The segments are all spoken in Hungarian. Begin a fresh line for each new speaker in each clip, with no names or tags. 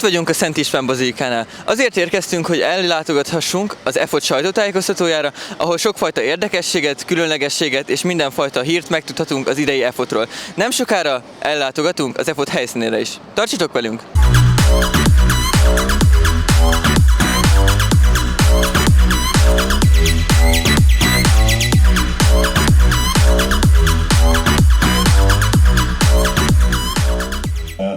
vagyunk a Szent István bazilikánál. Azért érkeztünk, hogy ellátogathassunk az EFOT sajtótájékoztatójára, ahol sokfajta érdekességet, különlegességet és mindenfajta hírt megtudhatunk az idei EFOT-ról. Nem sokára ellátogatunk az EFOT helyszínére is. Tartsatok velünk!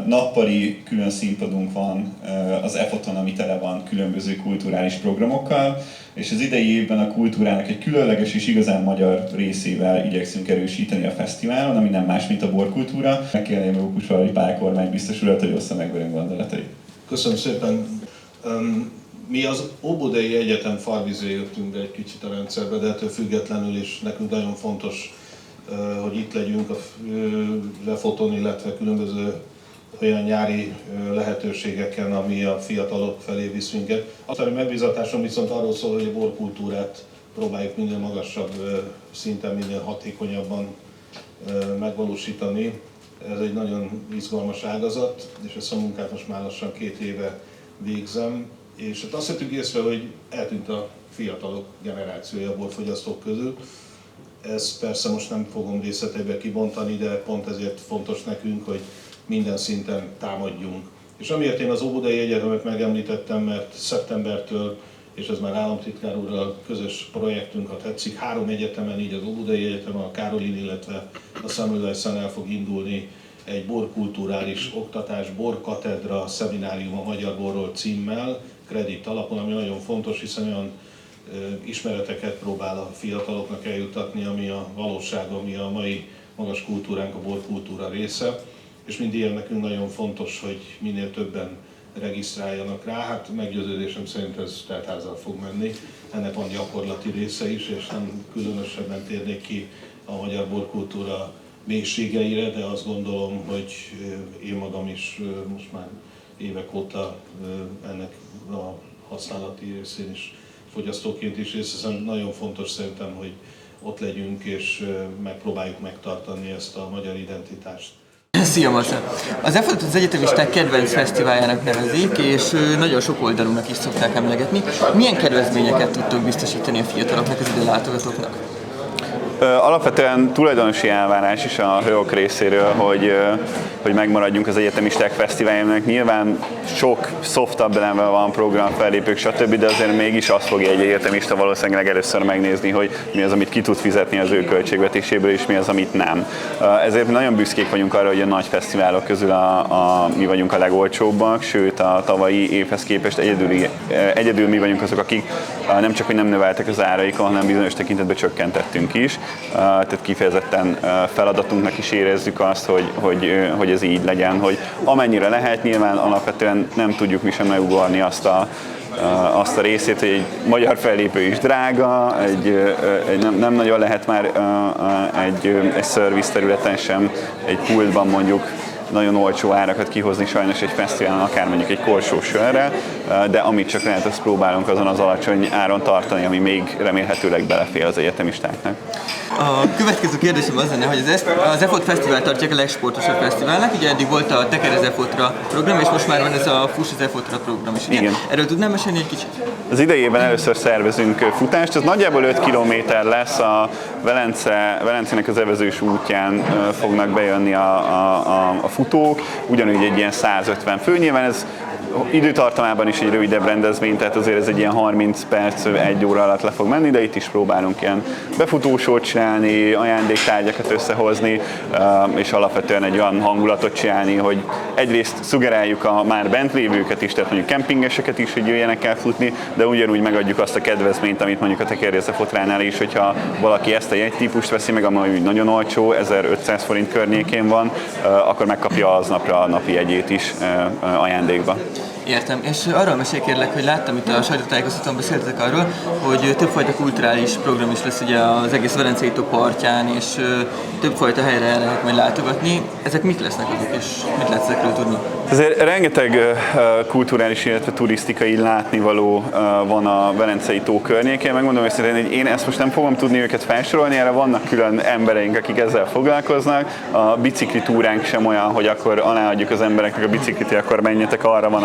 Nappali külön színpadunk van az EFOT-on, ami tele van különböző kulturális programokkal, és az idei évben a kultúrának egy különleges és igazán magyar részével igyekszünk erősíteni a fesztiválon, ami nem más, mint a borkultúra. Megkérném Rókusvalai Pál kormánybiztos urat, hogy ossza meg velünk gondolatait.
Köszönöm szépen! Mi az Óbudai Egyetem farvizé jöttünk be egy kicsit a rendszerbe, de ettől függetlenül is nekünk nagyon fontos, hogy itt legyünk az EFOT-on, illetve különböző olyan nyári lehetőségeken, ami a fiatalok felé visz minket. A megbízatásom viszont arról szól, hogy a borkultúrát próbáljuk minél magasabb szinten, minél hatékonyabban megvalósítani. Ez egy nagyon izgalmas ágazat, és ezt a munkát most már lassan 2 éve végzem. És azt vettük észre, hogy eltűnt a fiatalok generációja a borfogyasztók közül. Ezt persze most nem fogom részleteibe kibontani, de pont ezért fontos nekünk, hogy minden szinten támadjunk. És amiért én az Óbudai Egyetemet megemlítettem, mert szeptembertől, és ez már államtitkár úrral közös projektünk, ha tetszik, 3 egyetemen, így az Óbudai Egyetemen, a Károlin, illetve a Semmelweisen el fog indulni egy borkulturális oktatás, borkatedra, szeminárium a magyar borról címmel, kredit alapon, ami nagyon fontos, hiszen olyan ismereteket próbál a fiataloknak eljuttatni, ami a valóság, ami a mai magas kultúránk, a borkultúra része. És mindilyen nekünk nagyon fontos, hogy minél többen regisztráljanak rá. Hát meggyőződésem szerint ez teltházzal fog menni. Ennek van gyakorlati része is, és nem különösebben térnék ki a magyar borkultúra mélységeire, de azt gondolom, hogy én magam is most már évek óta ennek a használati részén is fogyasztóként is részt veszem. Nagyon fontos szerintem, hogy ott legyünk és megpróbáljuk megtartani ezt a magyar identitást.
Szia Marcel! Az EFOT az egyetemisták kedvenc fesztiváljának nevezik, és nagyon sok oldalunknak is szokták emlegetni. Milyen kedvezményeket tudtok biztosítani a fiataloknak, az ide látogatóknak?
Alapvetően tulajdonosi elvárás is a HÖOK részéről, hogy megmaradjunk az egyetemisták fesztiváljának. Nyilván sok softabb elemben van program, fellépők, stb., de azért mégis azt fogja egy egyetemista valószínűleg először megnézni, hogy mi az, amit ki tud fizetni az ő költségvetéséből, és mi az, amit nem. Ezért mi nagyon büszkék vagyunk arra, hogy a nagy fesztiválok közül mi vagyunk a legolcsóbbak, sőt a tavalyi évhez képest egyedül mi vagyunk azok, akik nem csak hogy nem növeltek az áraikon, hanem bizonyos tekintetben csökkentettünk is. Tehát kifejezetten feladatunknak is érezzük azt, hogy ez így legyen, hogy amennyire lehet, nyilván alapvetően nem tudjuk mi sem megugorni azt a részét, hogy egy magyar fellépő is drága, nem nagyon lehet már egy szerviz területen sem, egy pultban mondjuk nagyon olcsó árakat kihozni sajnos egy fesztiválon, akár mondjuk egy korsó sörre, de amit csak lehet, azt próbálunk azon az alacsony áron tartani, ami még remélhetőleg belefér az egyetemistáknak.
A következő kérdésem az lenne, hogy az EFOT Fesztivál tartják a legsportosabb fesztiválnak, ugye eddig volt a Teker az EFOT-ra program, és most már van ez a Fuss az EFOT-ra program is. Igen. Erről tudnám mesélni egy kicsit? Az
idejében először szervezünk futást, ez nagyjából 5 kilométer lesz, a Velencének az evezős útján fognak bejönni a futók, ugyanúgy egy ilyen 150 fő, nyilván ez időtartamában is egy rövidebb rendezvény, tehát azért ez egy ilyen 30 perc, 1 óra alatt le fog menni, de itt is próbálunk ilyen befutósót csinálni, ajándéktárgyakat összehozni, és alapvetően egy olyan hangulatot csinálni, hogy egyrészt szugeráljuk a már bent lévőket is, tehát mondjuk kempingeseket is, hogy jöjjenek el futni, de ugyanúgy megadjuk azt a kedvezményt, amit mondjuk a Tekerjész Fotránál is, hogyha valaki ezt a jegytípust veszi meg, ami nagyon olcsó, 1500 forint környékén van, akkor megkapja aznapra a napi jegyét is ajándékba.
Értem, és arról mesélj kérlek, hogy láttam itt a sajtótájékoztatón beszéltetek arról, hogy többfajta kulturális program is lesz ugye az egész Velencei tó partján, és többfajta helyre el lehet majd látogatni. Ezek mit lesznek azok, és mit lehet ezekről tudni?
Azért rengeteg kulturális, illetve turisztikai látnivaló van a Velencei tó környékén. Megmondom őszintén, hogy én ezt most nem fogom tudni őket felsorolni, erre vannak külön embereink, akik ezzel foglalkoznak. A bicikli túránk sem olyan, hogy akkor aláadjuk az embereknek a biciklit, akkor menjetek, arra van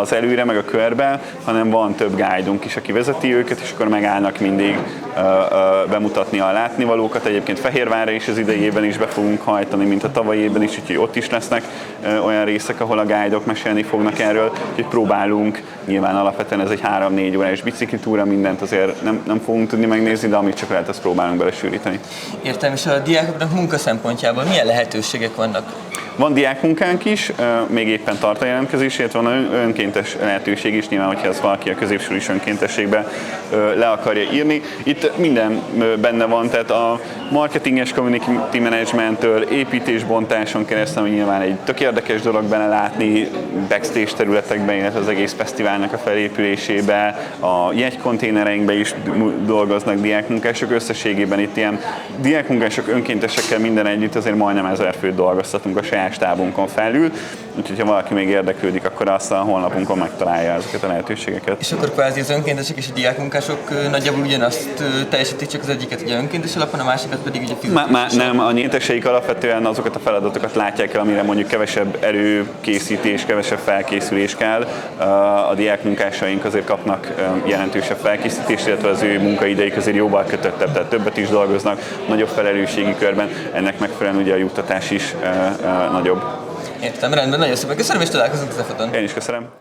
az előre, meg a körbe, hanem van több guide-unk is, aki vezeti őket, és akkor megállnak mindig bemutatni a látnivalókat. Egyébként Fehérvárra is az idejében is be fogunk hajtani, mint a tavalyi évben is, úgyhogy ott is lesznek olyan részek, ahol a guide-ok mesélni fognak erről, úgyhogy próbálunk, nyilván alapvetően ez egy 3-4 órás biciklitúra, mindent azért nem fogunk tudni megnézni, de amit csak lehet, azt próbálunk belesűríteni.
Értem, és a diákoknak munka szempontjából milyen lehetőségek vannak?
Van diákmunkánk is, még éppen tart a jelentkezés, illetve van önkéntes lehetőség is, nyilván, hogyha ez valaki a középsulis önkéntességbe le akarja írni. Itt minden benne van, tehát a marketinges community managementtől, építésbontáson keresztül, nyilván egy tök érdekes dolog benne látni, backstage területekben, illetve az egész fesztiválnak a felépülésébe, a jegykonténereinkben is dolgoznak diákmunkások, összességében itt ilyen diákmunkások önkéntesekkel minden együtt azért majdnem 1000 főt dolgoztatunk a saját stábunkon felül, úgyhogy ha valaki még érdeklődik, akkor azt a honlapunkon megtalálja ezeket a lehetőségeket.
És akkor kvázi az önkéntesek és a diákmunkások nagyjából ugyanazt teljesítik, csak az egyiket ugye önkéntes alapon, a másikat pedig ugye fizetős.
Nem, a nyílteseik alapvetően azokat a feladatokat látják el, amire mondjuk kevesebb erőkészítés, kevesebb felkészülés kell. A diákmunkásaink azért kapnak jelentősebb felkészítést, illetve az ő munkaideik azért jóval kötöttebb, tehát többet is dolgoznak, nagyobb felelősségi körben, ennek megfelelően ugye a juttatás is nagyobb.
Értem, rendben, nagyon szépen köszönöm, és találkozunk az EFOT-on.
Én is köszönöm.